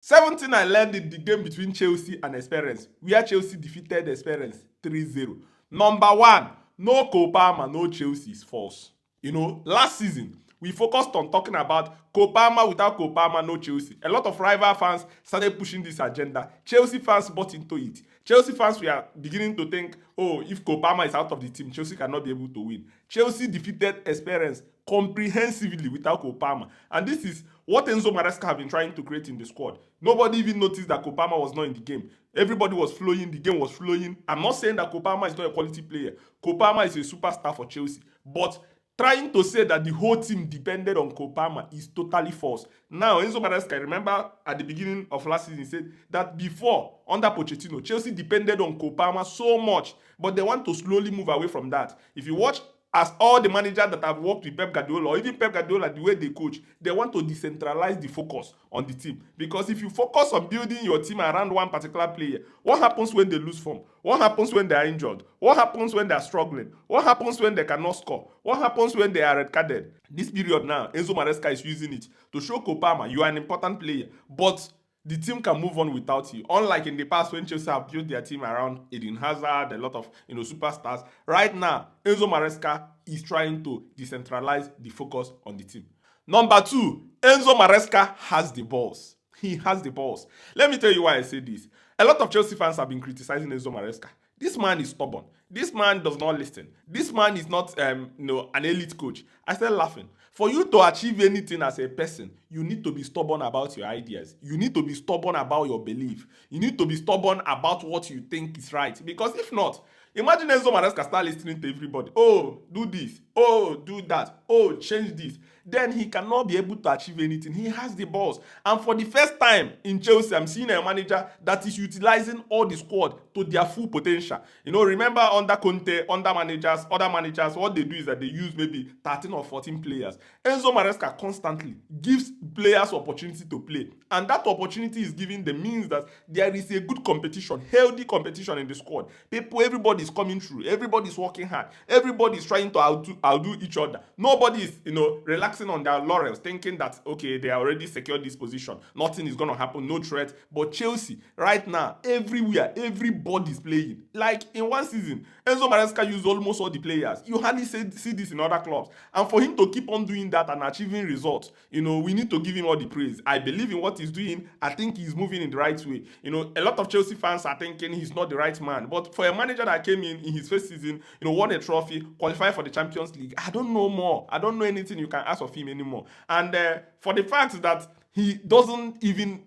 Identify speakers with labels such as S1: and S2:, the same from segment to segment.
S1: 17 I learned in the game between Chelsea and Esperance, where Chelsea defeated Esperance 3-0. Number one, no Copama, no Chelsea is false. You know, last season, we focused on talking about Copama, without Copama, no Chelsea. A lot of rival fans started pushing this agenda. Chelsea fans bought into it. Chelsea fans were beginning to think, oh, if Copama is out of the team, Chelsea cannot be able to win. Chelsea defeated Esperance comprehensively without Copama. And this is what Enzo Maresca have been trying to create in the squad. Nobody even noticed that Copama was not in the game. Everybody was flowing, the game was flowing. I'm not saying that Copama is not a quality player. Copama is a superstar for Chelsea. But trying to say that the whole team depended on Copama is totally false. Now, Enzo Maresca, remember at the beginning of last season, he said that before, under Pochettino, Chelsea depended on Copama so much, but they want to slowly move away from that. If you watch, as all the managers that have worked with Pep Guardiola, or even Pep Guardiola, the way they coach, they want to decentralize the focus on the team. Because if you focus on building your team around one particular player, what happens when they lose form? What happens when they are injured? What happens when they are struggling? What happens when they cannot score? What happens when they are red-carded? This period now, Enzo Maresca is using it to show Copama, you are an important player, but the team can move on without you. Unlike in the past when Chelsea have built their team around Eden Hazard, a lot of superstars. Right now, Enzo Maresca is trying to decentralize the focus on the team. Number two, Enzo Maresca has the balls. He has the balls. Let me tell you why I say this. A lot of Chelsea fans have been criticizing Enzo Maresca. This man is stubborn. This man does not listen. This man is not an elite coach. I started laughing. For you to achieve anything as a person, you need to be stubborn about your ideas. You need to be stubborn about your belief. You need to be stubborn about what you think is right. Because if not, imagine Enzo Maresca start listening to everybody. Oh, do this. Oh, do that. Oh, change this. Then he cannot be able to achieve anything. He has the balls. And for the first time in Chelsea, I'm seeing a manager that is utilizing all the squad to their full potential. You know, remember under Conte, other managers, what they do is that they use maybe 13 or 14 players. Enzo Maresca constantly gives players opportunity to play. And that opportunity is giving the means that there is a good competition, healthy competition in the squad. Everybody is coming through. Everybody is working hard. Everybody is trying to outdo each other. Nobody is, relaxing on their laurels, thinking that, okay, they already secured this position. Nothing is going to happen, no threat. But Chelsea, right now, everywhere, everybody is playing. Like in one season, Enzo Maresca used almost all the players. You hardly see this in other clubs. And for him to keep on doing that and achieving results, we need to give him all the praise. I believe in what he's doing. I think he's moving in the right way. A lot of Chelsea fans are thinking he's not the right man. But for a manager that came in his first season, won a trophy, qualified for the Champions League, I don't know more. I don't know anything you can ask of him anymore. And for the fact that he doesn't even,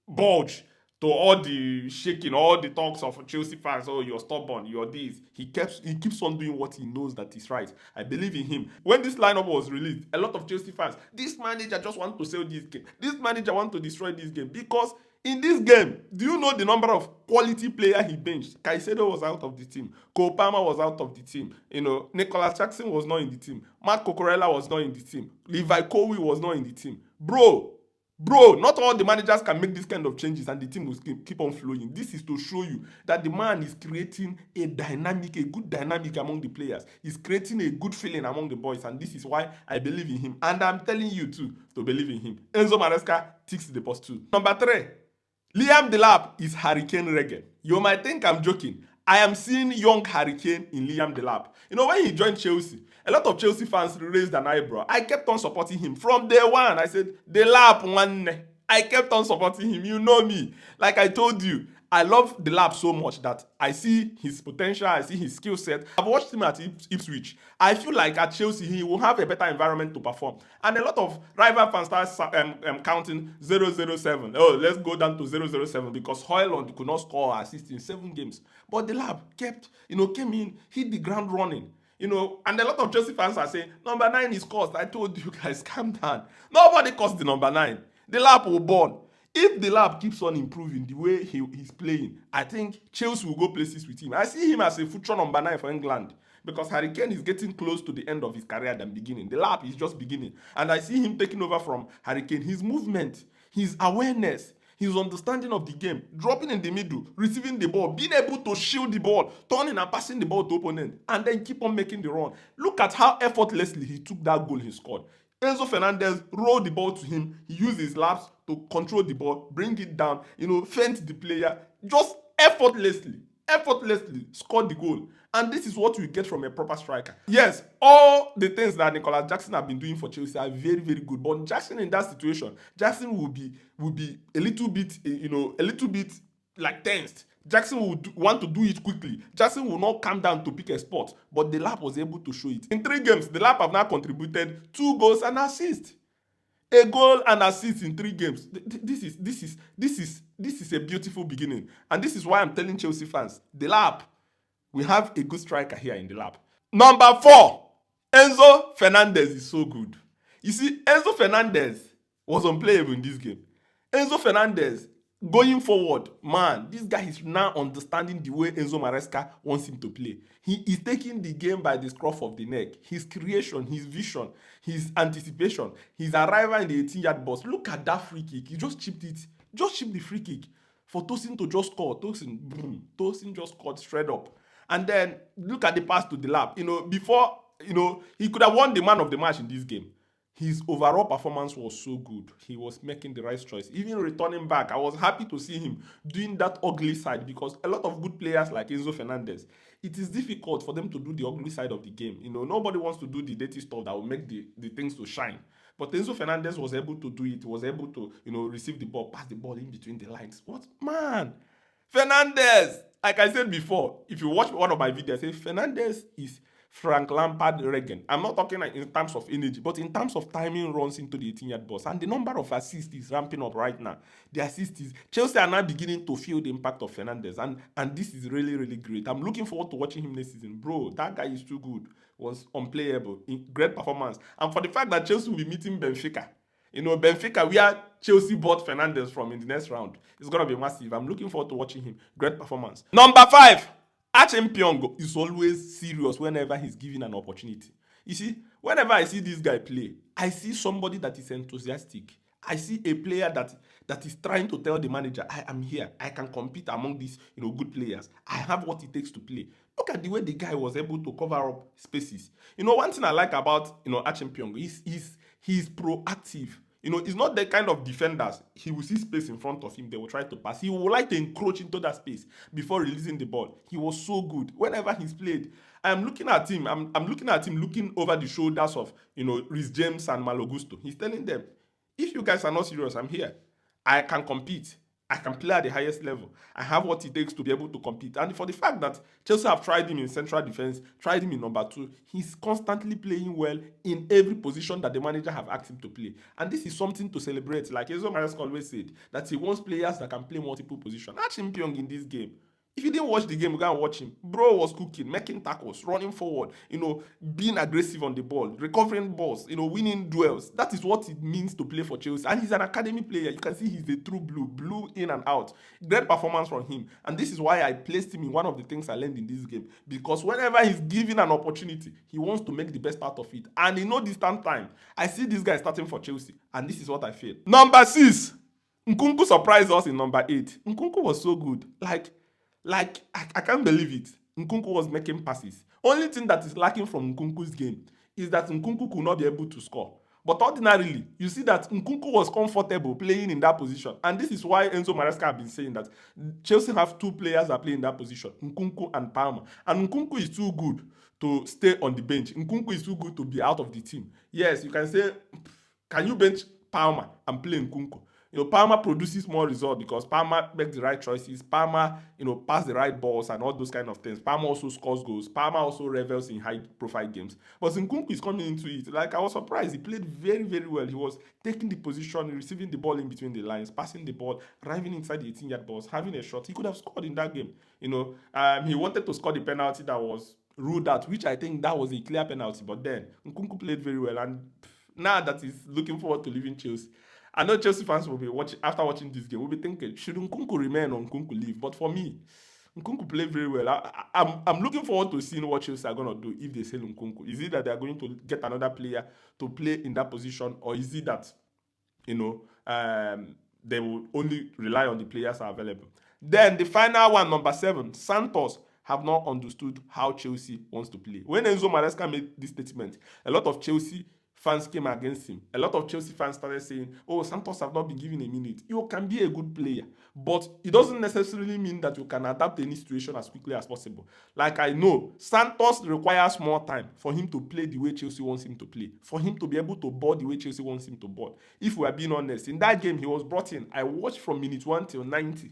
S1: budge to all the shaking, all the talks of Chelsea fans, oh, you're stubborn, you're this. He keeps on doing what he knows that is right. I believe in him. When this lineup was released, a lot of Chelsea fans, this manager just wants to sell this game. This manager wants to destroy this game. Because in this game, do you know the number of quality players he benched? Caicedo was out of the team. Copama was out of the team. Nicholas Jackson was not in the team. Mark Cucurella was not in the team. Levi Colwill was not in the team. Bro, not all the managers can make this kind of changes and the team will keep on flowing. This is to show you that the man is creating a good dynamic among the players. He's creating a good feeling among the boys, and this is why I believe in him. And I'm telling you too to believe in him. Enzo Maresca ticks the box too. Number 3, Liam Delap is Harry Kane regen. You might think I'm joking. I am seeing young Harry Kane in Liam Delap. When he joined Chelsea, a lot of Chelsea fans raised an eyebrow. I kept on supporting him. From day one, I said, Delap one. I kept on supporting him. You know me. Like I told you, I love Delap so much that I see his potential, I see his skill set. I've watched him at Ipswich. I feel like at Chelsea, he will have a better environment to perform. And a lot of rival fans start counting 007. Oh, let's go down to 007 because Højlund could not score or assist in 7 games. But Delap came in, hit the ground running. And a lot of Chelsea fans are saying, number 9 is cost. I told you guys, calm down. Nobody costs the number 9. Delap will burn. If Delap keeps on improving the way he's playing, I think Chelsea will go places with him. I see him as a future number 9 for England because Harry Kane is getting close to the end of his career than beginning. Delap is just beginning. And I see him taking over from Harry Kane. His movement, his awareness, his understanding of the game, dropping in the middle, receiving the ball, being able to shield the ball, turning and passing the ball to opponent, and then keep on making the run. Look at how effortlessly he took that goal he scored. Enzo Fernandez rolled the ball to him. He used his laps to control the ball, bring it down, feint the player, just effortlessly scored the goal. And this is what we get from a proper striker. Yes, all the things that Nicolas Jackson have been doing for Chelsea are very, very good. But Jackson in that situation, Jackson will be a little bit, like tensed. Jackson would want to do it quickly. Jackson will not calm down to pick a spot, but Delap was able to show it. In 3 games, Delap have now contributed 2 goals and assists. A goal and assist in 3 games. This is a beautiful beginning, and this is why I'm telling Chelsea fans, Delap, we have a good striker here in Delap. Number 4, Enzo Fernandez is so good. You see, Enzo Fernandez was unplayable in this game. Enzo Fernandez, going forward, man, this guy is now understanding the way Enzo Maresca wants him to play. He is taking the game by the scruff of the neck. His creation, his vision, his anticipation, his arrival in the 18-yard box. Look at that free kick. He just chipped it. Just chipped the free kick for Tosin to just score. Tosin just scored straight up. And then look at the pass to Delap. Before, he could have won the man of the match in this game. His overall performance was so good. He was making the right choice. Even returning back, I was happy to see him doing that ugly side, because a lot of good players like Enzo Fernandez, it is difficult for them to do the ugly side of the game. Nobody wants to do the dirty stuff that will make the things to shine. But Enzo Fernandez was able to do it. Was able to, receive the ball, pass the ball in between the lines. What? Man! Fernandez! Like I said before, if you watch one of my videos, I say Fernandez is Frank Lampard regen. I'm not talking like in terms of energy, but in terms of timing runs into the 18-yard box. And the number of assists is ramping up right now. The assists is... Chelsea are now beginning to feel the impact of Fernandez. And this is really, really great. I'm looking forward to watching him next season. Bro, that guy is too good. Was unplayable. Great performance. And for the fact that Chelsea will be meeting Benfica. Benfica, where Chelsea bought Fernandez from in the next round. It's going to be massive. I'm looking forward to watching him. Great performance. Number 5. Acheampong is always serious whenever he's given an opportunity. You see, whenever I see this guy play, I see somebody that is enthusiastic. I see a player that is trying to tell the manager, I am here. I can compete among these, good players. I have what it takes to play. Look at the way the guy was able to cover up spaces. One thing I like about, Acheampong is he's proactive. He's not the kind of defenders. He will see space in front of him. They will try to pass. He would like to encroach into that space before releasing the ball. He was so good. Whenever he's played, I'm looking at him. I'm looking at him looking over the shoulders of, Rhys James and Malo Gusto. He's telling them, if you guys are not serious, I'm here. I can compete. I can play at the highest level. I have what it takes to be able to compete. And for the fact that Chelsea have tried him in central defense, tried him in number 2, he's constantly playing well in every position that the manager have asked him to play. And this is something to celebrate. Like Enzo Maresca always said, that he wants players that can play multiple positions. Acheampong in this game, if you didn't watch the game, go and watch him. Bro was cooking, making tackles, running forward, being aggressive on the ball, recovering balls, winning duels. That is what it means to play for Chelsea. And he's an academy player. You can see he's a true blue in and out. Great performance from him. And this is why I placed him in one of the things I learned in this game. Because whenever he's given an opportunity, he wants to make the best out of it. And in no distant time, I see this guy starting for Chelsea. And this is what I feel. Number 6. Nkunku surprised us in number 8. Nkunku was so good. I can't believe it. Nkunku was making passes. Only thing that is lacking from Nkunku's game is that Nkunku could not be able to score. But ordinarily, you see that Nkunku was comfortable playing in that position. And this is why Enzo Maresca have been saying that Chelsea have 2 players that play in that position, Nkunku and Palmer. And Nkunku is too good to stay on the bench. Nkunku is too good to be out of the team. Yes, you can say, can you bench Palmer and play Nkunku? Palmer produces more results because Palmer makes the right choices. Palmer, pass the right balls and all those kind of things. Palmer also scores goals. Palmer also revels in high-profile games. But Nkunku is coming into it. I was surprised. He played very, very well. He was taking the position, receiving the ball in between the lines, passing the ball, arriving inside the 18-yard box, having a shot. He could have scored in that game. He wanted to score the penalty that was ruled out, which I think that was a clear penalty. But then, Nkunku played very well. And now that he's looking forward to leaving Chelsea, I know Chelsea fans will be watching, after watching this game, will be thinking, should Nkunku remain or Nkunku leave? But for me, Nkunku played very well. I'm looking forward to seeing what Chelsea are going to do if they sell Nkunku. Is it that they are going to get another player to play in that position, or is it that, they will only rely on the players that are available? Then the final one, number 7, Santos have not understood how Chelsea wants to play. When Enzo Maresca made this statement, a lot of Chelsea fans came against him. A lot of Chelsea fans started saying, oh, Santos have not been given a minute. You can be a good player, but it doesn't necessarily mean that you can adapt to any situation as quickly as possible. Like I know, Santos requires more time for him to play the way Chelsea wants him to play, for him to be able to ball the way Chelsea wants him to ball. If we are being honest, in that game he was brought in. I watched from minute 1 till 90,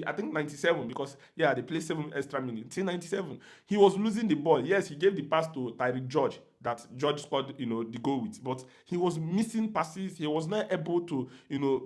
S1: I think 97, because yeah, they played 7 extra minutes till 97. He was losing the ball. Yes, he gave the pass to Tyreek George that George scored, the goal with, but he was missing passes. He was not able to,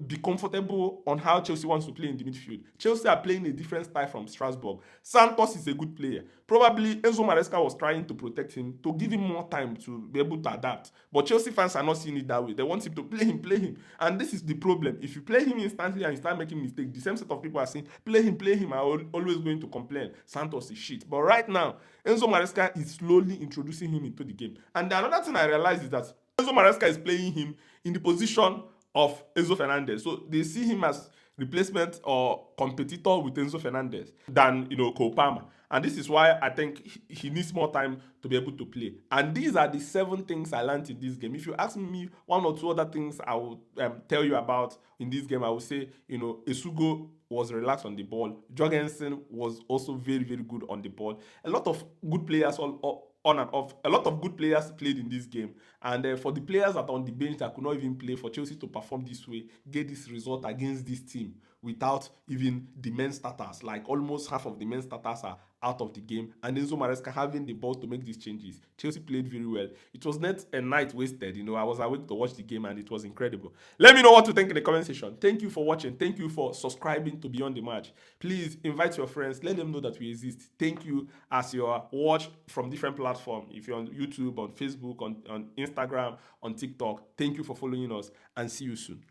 S1: be comfortable on how Chelsea wants to play in the midfield. Chelsea are playing a different style from Strasbourg. Santos is a good player. Probably Enzo Maresca was trying to protect him, to give him more time to be able to adapt. But Chelsea fans are not seeing it that way. They want him to play him. And this is the problem. If you play him instantly and you start making mistakes, the same set of people are saying, play him, are always going to complain. Santos is shit. But right now, Enzo Maresca is slowly introducing him into the game. And another thing I realized is that Enzo Maresca is playing him in the position of Enzo Fernandez. So they see him as replacement or competitor with Enzo Fernandez than Cole Palmer. And this is why I think he needs more time to be able to play. And these are the 7 things I learned in this game. If you ask me 1 or 2 other things I will tell you about in this game, I would say, Esugo was relaxed on the ball. Jorgensen was also very, very good on the ball. A lot of good players on and off. A lot of good players played in this game. And for the players that are on the bench that could not even play, for Chelsea to perform this way, get this result against this team without even the main starters. Like almost half of the main starters are out of the game. And Enzo Maresca having the ball to make these changes. Chelsea played very well. It was not a night wasted. I was awake to watch the game and it was incredible. Let me know what you think in the comment section. Thank you for watching. Thank you for subscribing to Beyond the Match. Please invite your friends. Let them know that we exist. Thank you as you watch from different platforms. If you're on YouTube, on Facebook, on Instagram, on TikTok. Thank you for following us and see you soon.